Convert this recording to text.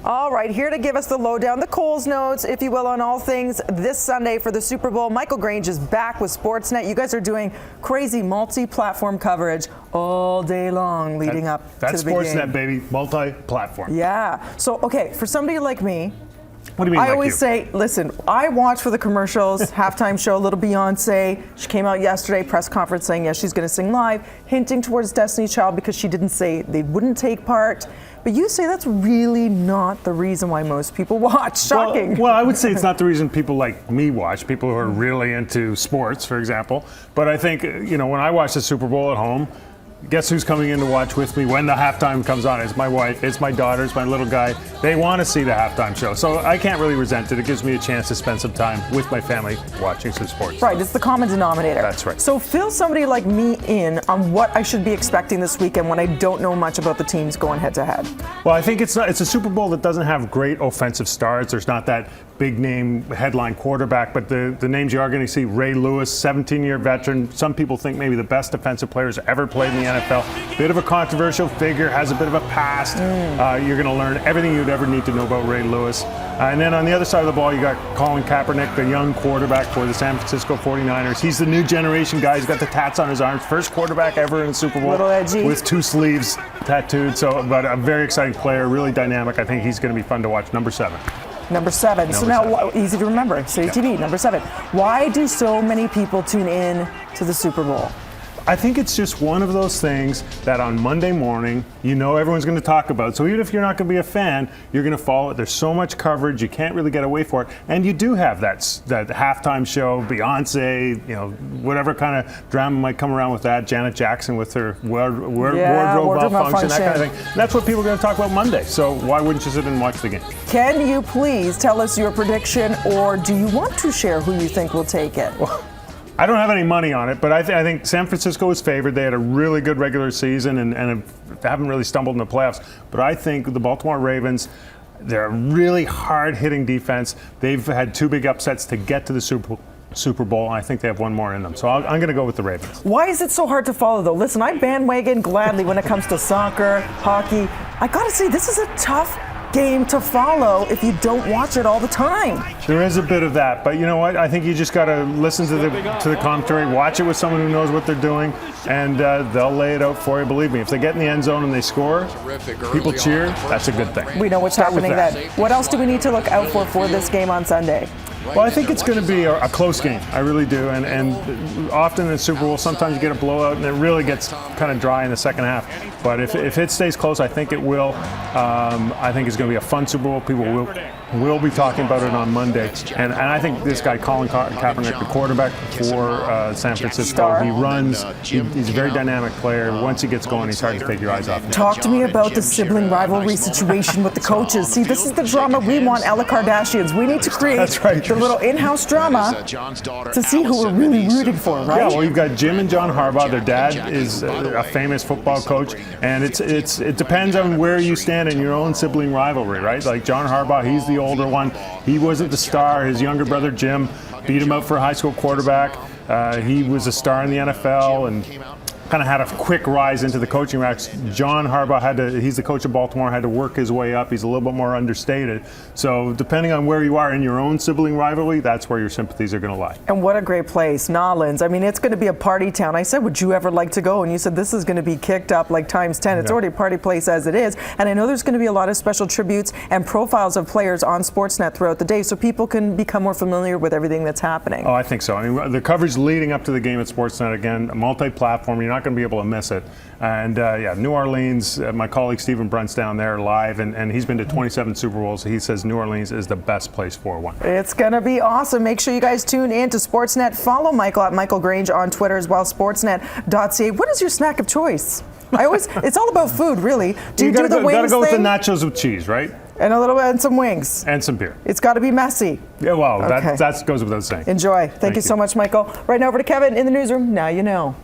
All right, here to give us the lowdown, the Coles notes, if you will, on all things this Sunday for the Super Bowl. Michael Grange is back with Sportsnet. You guys are doing crazy multi-platform coverage all day long leading up to the big game. That's Sportsnet, baby. Multi-platform. Yeah. So, okay, for somebody like me, what do you mean? I always say, listen, I watch for the commercials, halftime show, little Beyonce. She came out yesterday, press conference saying, yes, she's going to sing live, hinting towards Destiny's Child because she didn't say they wouldn't take part. But you say that's really not the reason why most people watch. Shocking. Well, I would say it's not the reason people like me watch, people who are really into sports, for example. But I think, when I watch the Super Bowl at home, guess who's coming in to watch with me when the halftime comes on? It's my wife, it's my daughter, it's my little guy. They want to see the halftime show. So I can't really resent it. It gives me a chance to spend some time with my family watching some sports. Right, it's the common denominator. That's right. So fill somebody like me in on what I should be expecting this weekend when I don't know much about the teams going head to head. Well, I think it's a Super Bowl that doesn't have great offensive stars. There's not that big name headline quarterback, but the names you are going to see: Ray Lewis, 17-year veteran. Some people think maybe the best defensive players ever played in the NFL. Bit of a controversial figure, has a bit of a past. You're going to learn everything you'd ever need to know about Ray Lewis. And then on the other side of the ball, you got Colin Kaepernick, the young quarterback for the San Francisco 49ers. He's the new generation guy. He's got the tats on his arms. First quarterback ever in the Super Bowl. Little edgy. With 2 sleeves tattooed. But a very exciting player, really dynamic. I think he's going to be fun to watch. Number 7. Number 7. So now, easy to remember. Citytv, number 7. Why do so many people tune in to the Super Bowl? I think it's just one of those things that on Monday morning, everyone's going to talk about. So even if you're not going to be a fan, you're going to follow it. There's so much coverage, you can't really get away for it. And you do have that halftime show, Beyonce, whatever kind of drama might come around with that. Janet Jackson with her wardrobe malfunction, that kind of thing. And that's what people are going to talk about Monday. So why wouldn't you sit and watch the game? Can you please tell us your prediction, or do you want to share who you think will take it? Well, I don't have any money on it, but I think San Francisco is favored. They had a really good regular season and haven't really stumbled in the playoffs. But I think the Baltimore Ravens, they're a really hard-hitting defense. They've had 2 big upsets to get to the Super Bowl, and I think they have one more in them. So I'm going to go with the Ravens. Why is it so hard to follow, though? Listen, I bandwagon gladly when it comes to soccer, hockey. I got to say, this is a tough game to follow if you don't watch it all the time. There is a bit of that, but you know what? I think you just got to listen to the commentary, watch it with someone who knows what they're doing, and they'll lay it out for you. Believe me, if they get in the end zone and they score, people cheer. That's a good thing. We know what's happening then. What else do we need to look out for this game on Sunday? Well, I think it's going to be a close game. I really do. And often in the Super Bowl, sometimes you get a blowout and it really gets kind of dry in the second half. But if it stays close, I think it will. I think it's going to be a fun Super Bowl. People will be talking about it on Monday. And I think this guy, Colin Kaepernick, the quarterback for San Francisco, he runs. He's a very dynamic player. Once he gets going, he's hard to take your eyes off him. Talk to me about the sibling rivalry situation with the coaches. See, this is the drama we want, Ella Kardashians. We need to create the little in-house drama to see who we're really rooting for, right? Yeah, well, you've got Jim and John Harbaugh. Their dad is a famous football coach, and it depends on where you stand in your own sibling rivalry, right? Like John Harbaugh, he's the older one. He wasn't the star. His younger brother Jim beat him out for a high school quarterback. He was a star in the NFL and kind of had a quick rise into the coaching ranks. John Harbaugh he's the coach of Baltimore, had to work his way up. He's a little bit more understated. So depending on where you are in your own sibling rivalry, that's where your sympathies are going to lie. And what a great place, Nolans. I mean, it's going to be a party town. I said, would you ever like to go? And you said, this is going to be kicked up like times 10. It's already a party place as it is. And I know there's going to be a lot of special tributes and profiles of players on Sportsnet throughout the day so people can become more familiar with everything that's happening. Oh, I think so. I mean, the coverage leading up to the game at Sportsnet, again, multi-platform. You're not going to be able to miss it. And New Orleans, my colleague Stephen Brunt's down there live, and he's been to 27 Super Bowls. He says New Orleans is the best place for one. It's going to be awesome. Make sure you guys tune in to Sportsnet. Follow Michael at Michael Grange on Twitter as well, sportsnet.ca. What is your snack of choice? It's all about food, really. Do you do the wings thing? Gotta go with the nachos with cheese, right? And a little bit, and some wings. And some beer. It's got to be messy. Yeah, well, that goes without saying. Enjoy. Thank you so much, Michael. Right now over to Kevin in the newsroom. Now you know.